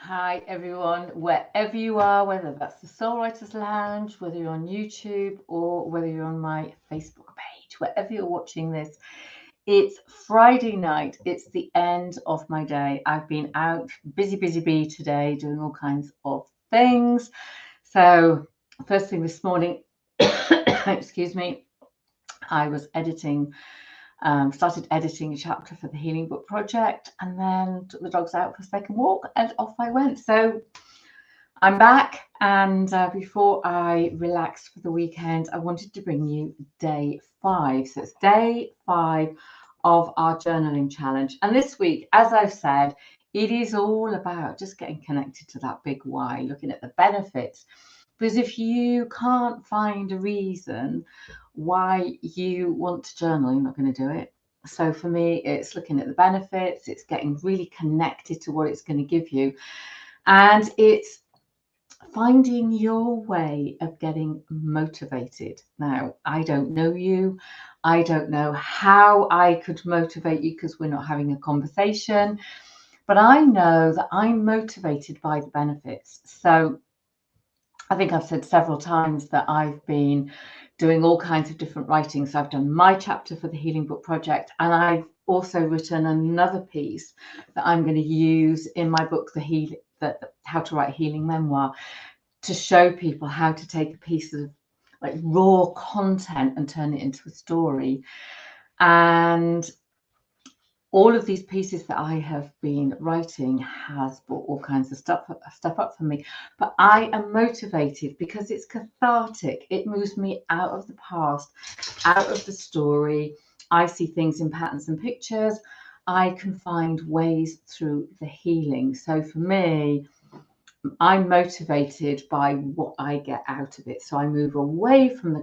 Hi everyone, wherever you are, whether that's the Soul Writers Lounge, whether you're on YouTube or whether you're on my Facebook page, wherever you're watching this, it's Friday night. It's the end of my day. I've been out, busy bee today, doing all kinds of things. So first thing this morning, excuse me, I was started editing a chapter for the Healing Book Project, and then took the dogs out for a second walk, and off I went. So I'm back, and before I relax for the weekend, I wanted to bring you day 5. So it's day 5 of our journaling challenge. And this week, as I've said, it is all about just getting connected to that big why, looking at the benefits. Because if you can't find a reason why you want to journal, you're not going to do it. So for me, it's looking at the benefits, it's getting really connected to what it's going to give you. And it's finding your way of getting motivated. Now, I don't know you. I don't know how I could motivate you because we're not having a conversation. But I know that I'm motivated by the benefits. So I think I've said several times that I've been doing all kinds of different writing. So I've done my chapter for the Healing Book Project, and I've also written another piece that I'm going to use in my book, How to Write a Healing Memoir, to show people how to take a piece of like raw content and turn it into a story. And all of these pieces that I have been writing has brought all kinds of stuff up for me. But I am motivated because it's cathartic. It moves me out of the past, out of the story. I see things in patterns and pictures. I can find ways through the healing. So for me, I'm motivated by what I get out of it. So I move away from I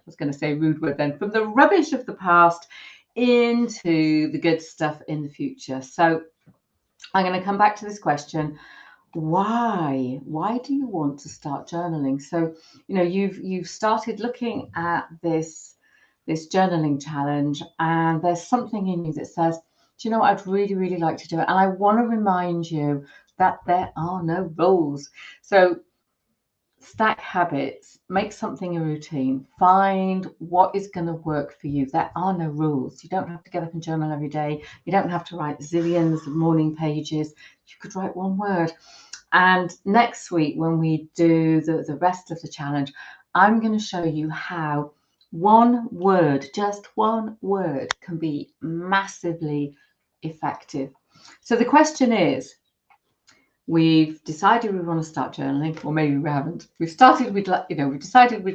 was going to say rude word then, from the rubbish of the past into the good stuff in the future. So I'm going to come back to this question. Why do you want to start journaling? So, you've started looking at this journaling challenge, and there's something in you that says, do you know what, I'd really, really like to do it. And I want to remind you that there are no rules. So stack habits, make something a routine, find what is going to work for you. There are no rules. You don't have to get up and journal every day. You don't have to write zillions of morning pages. You could write one word. And next week, when we do the rest of the challenge, I'm going to show you how one word, just one word, can be massively effective. So the question is, we've decided we want to start journaling, or maybe we haven't. We've decided we'd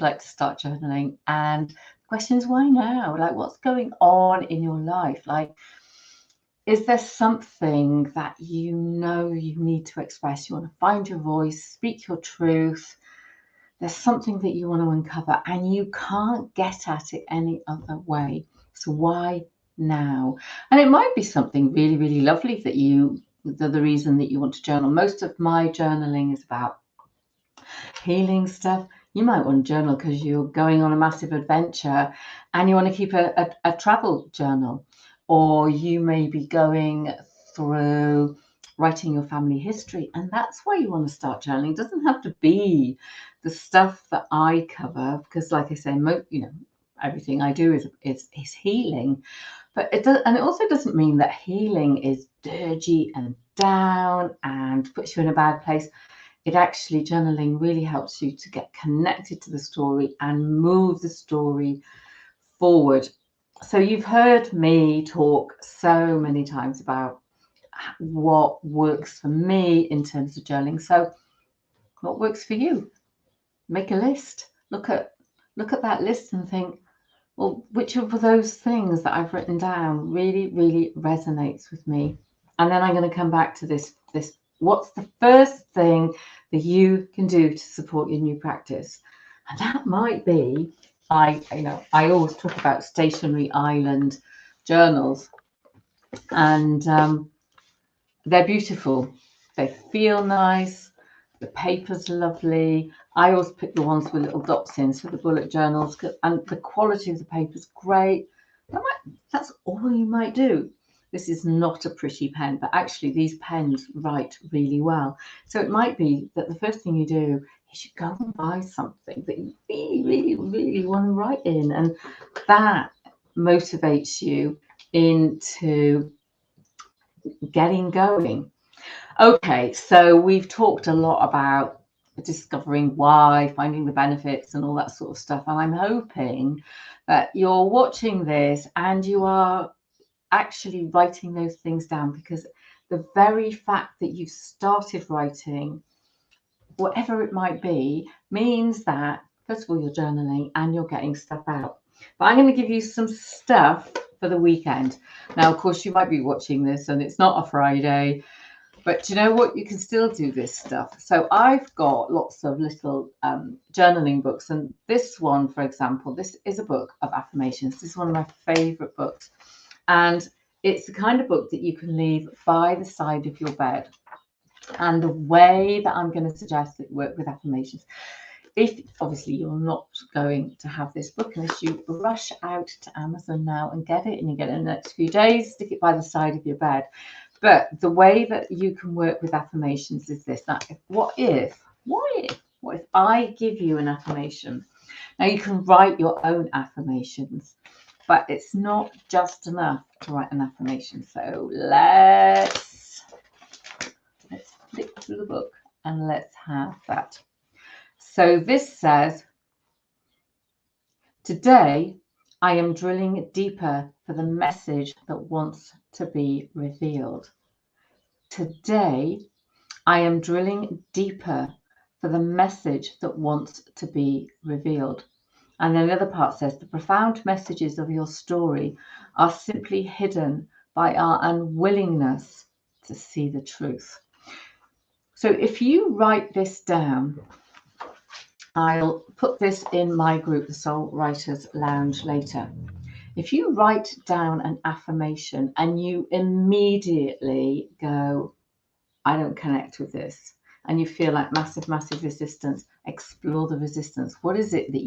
like to start journaling, and the question is, why now? Like, what's going on in your life? Like, is there something that you need to express? You want to find your voice, speak your truth. There's something that you want to uncover, and you can't get at it any other way. So why now? And it might be something really, really lovely that the reason that you want to journal. Most of my journaling is about healing stuff. You might want to journal because you're going on a massive adventure and you want to keep a travel journal, or you may be going through writing your family history, and that's why you want to start journaling. It doesn't have to be the stuff that I cover, because like I say, everything I do is healing. But it also doesn't mean that healing is dirgy and down and puts you in a bad place. It actually, journaling really helps you to get connected to the story and move the story forward. So you've heard me talk so many times about what works for me in terms of journaling. So what works for you? Make a list. Look at that list and think, well, which of those things that I've written down really, really resonates with me? And then I'm going to come back to this. What's the first thing that you can do to support your new practice? And that might be, I always talk about stationary island journals, and they're beautiful. They feel nice. The paper's lovely. I always pick the ones with little dots in, so the bullet journals, and the quality of the paper's great. That's all you might do. this is not a pretty pen, but actually these pens write really well. So it might be that the first thing you do is you go and buy something that you really, really, really want to write in, and that motivates you into getting going. Okay, so we've talked a lot about discovering why, finding the benefits, and all that sort of stuff. And I'm hoping that you're watching this and you are actually writing those things down, because the very fact that you've started writing, whatever it might be, means that, first of all, you're journaling and you're getting stuff out. But I'm going to give you some stuff for the weekend. Now, of course, you might be watching this and it's not a Friday. But you know what? You can still do this stuff. So I've got lots of little journaling books. And this one, for example, this is a book of affirmations. This is one of my favorite books. And it's the kind of book that you can leave by the side of your bed. And the way that I'm going to suggest that you work with affirmations, if obviously you're not going to have this book unless you rush out to Amazon now and get it, and you get it in the next few days, stick it by the side of your bed. But the way that you can work with affirmations is this. Now, what if I give you an affirmation? Now, you can write your own affirmations, but it's not just enough to write an affirmation. So let's flick through the book and let's have that. So this says, today I am drilling deeper for the message that wants to be revealed. Today I am drilling deeper for the message that wants to be revealed. And then the other part says, the profound messages of your story are simply hidden by our unwillingness to see the truth. So if you write this down, I'll put this in my group, the Soul Writers Lounge, later. If you write down an affirmation and you immediately go, I don't connect with this, and you feel like massive, massive resistance, explore the resistance. What is it that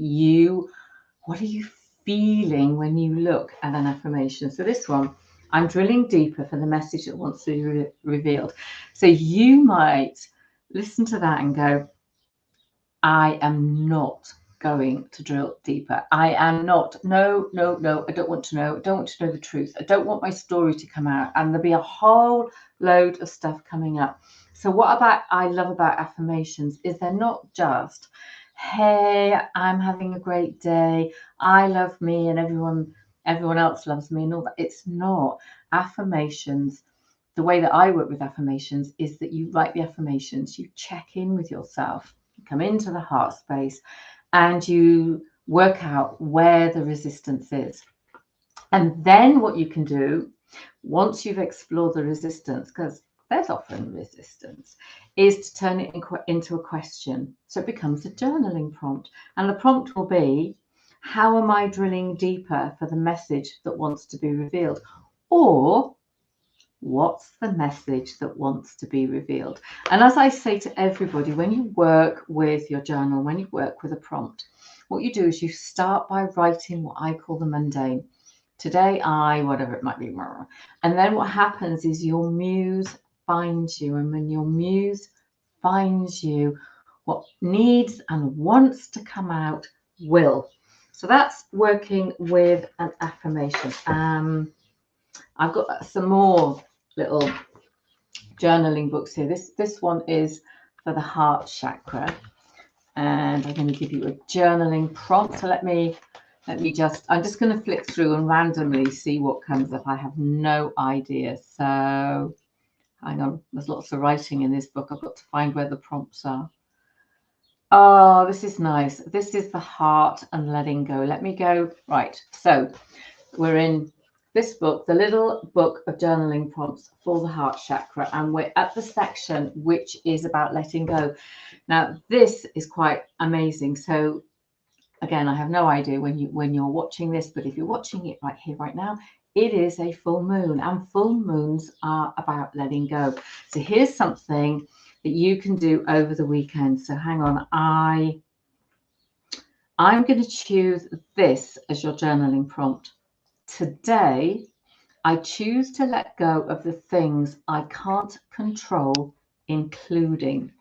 what are you feeling when you look at an affirmation? So this one, I'm drilling deeper for the message that wants to be revealed. So you might listen to that and go, I am not going to drill deeper. I am not. No, I don't want to know. I don't want to know the truth. I don't want my story to come out. And there'll be a whole load of stuff coming up. So what I love about affirmations is they're not just, hey, I'm having a great day, I love me and everyone else loves me and all that. It's not. Affirmations, the way that I work with affirmations is that you write the affirmations, you check in with yourself, you come into the heart space, and you work out where the resistance is. And then what you can do, once you've explored the resistance, because there's often resistance, is to turn it into a question. So it becomes a journaling prompt. And the prompt will be, how am I drilling deeper for the message that wants to be revealed? Or, what's the message that wants to be revealed? And as I say to everybody, when you work with your journal, when you work with a prompt, what you do is you start by writing what I call the mundane. Today whatever it might be. And then what happens is your muse finds you. And when your muse finds you, what needs and wants to come out will. So that's working with an affirmation. I've got some more little journaling books here. This one is for the heart chakra, and I'm going to give you a journaling prompt. So I'm just going to flick through and randomly see what comes up. I have no idea. So hang on, there's lots of writing in this book. I've got to find where the prompts are. Oh, this is nice. This is the heart and letting go. Let me go. Right. So we're in this book, the little book of journaling prompts for the heart chakra, and we're at the section which is about letting go. Now, this is quite amazing. So again, I have no idea when you're watching this, but if you're watching it right here, right now, it is a full moon, and full moons are about letting go. So here's something that you can do over the weekend. So hang on, I'm going to choose this as your journaling prompt. Today, I choose to let go of the things I can't control, including.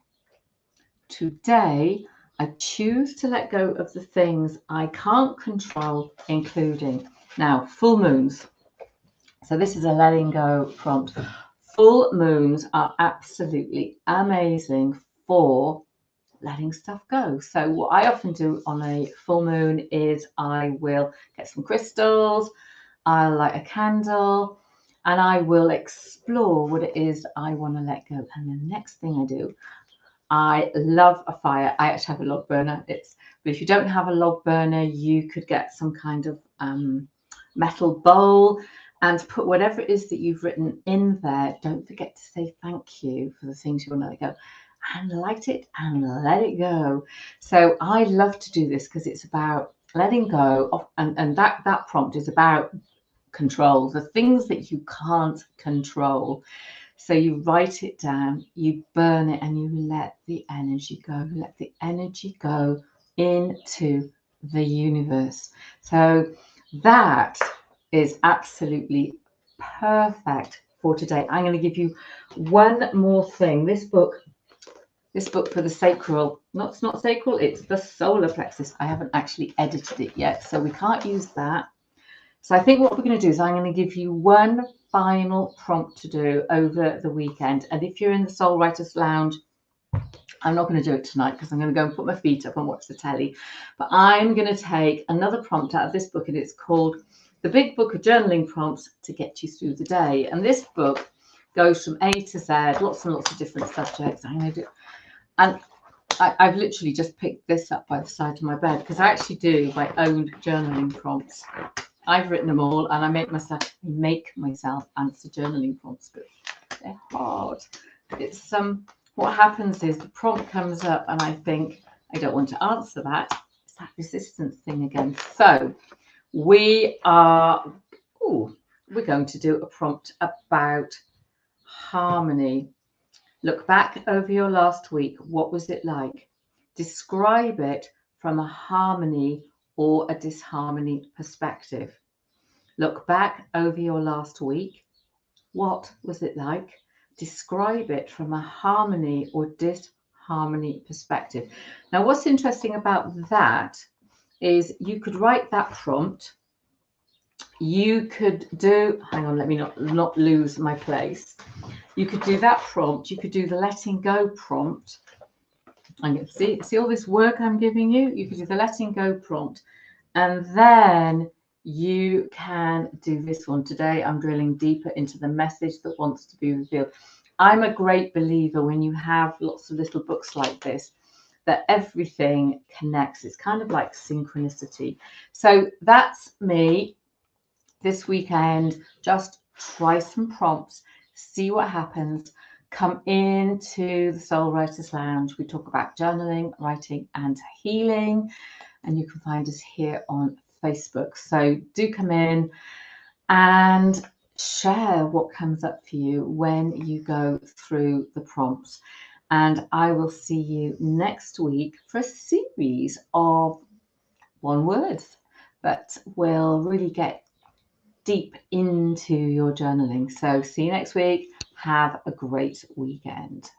Today, I choose to let go of the things I can't control, including. Now, full moons. So this is a letting go prompt. Full moons are absolutely amazing for letting stuff go. So what I often do on a full moon is I will get some crystals, I'll light a candle, and I will explore what it is I want to let go. And the next thing I do, I love a fire. I actually have a log burner. But if you don't have a log burner, you could get some kind of metal bowl and put whatever it is that you've written in there. Don't forget to say thank you for the things you want to let go, and light it and let it go. So I love to do this because it's about letting go of, and that prompt is about control, the things that you can't control. So you write it down, you burn it, and you let the energy go. Let the energy go into the universe. So that is absolutely perfect for today. I'm going to give you one more thing. This book for the sacral, it's not sacral, it's the solar plexus. I haven't actually edited it yet, so we can't use that. So I think what we're going to do is I'm going to give you one final prompt to do over the weekend. And if you're in the Soul Writers Lounge, I'm not going to do it tonight because I'm going to go and put my feet up and watch the telly. But I'm going to take another prompt out of this book, and it's called The Big Book of Journaling Prompts to Get You Through the Day. And this book goes from A to Z, lots and lots of different subjects. I'm going to do, and I've literally just picked this up by the side of my bed because I actually do my own journaling prompts. I've written them all, and I make myself answer journaling prompts, but they're hard. It's what happens is the prompt comes up, and I think I don't want to answer that. It's that resistance thing again. So we're going to do a prompt about harmony. Look back over your last week. What was it like? Describe it from a harmony or a disharmony perspective. Look back over your last week. What was it like? Describe it from a harmony or disharmony perspective. Now, what's interesting about that is you could write that prompt. You could do, hang on, let me not lose my place. You could do that prompt. You could do the letting go prompt. And see all this work I'm giving you? You could do the letting go prompt. And then you can do this one. Today, I'm drilling deeper into the message that wants to be revealed. I'm a great believer when you have lots of little books like this, that everything connects. It's kind of like synchronicity. So that's me this weekend. Just try some prompts, see what happens. Come into the Soul Writers Lounge. We talk about journaling, writing, and healing. And you can find us here on Facebook. So do come in and share what comes up for you when you go through the prompts. And I will see you next week for a series of one words that will really get deep into your journaling. So see you next week. Have a great weekend.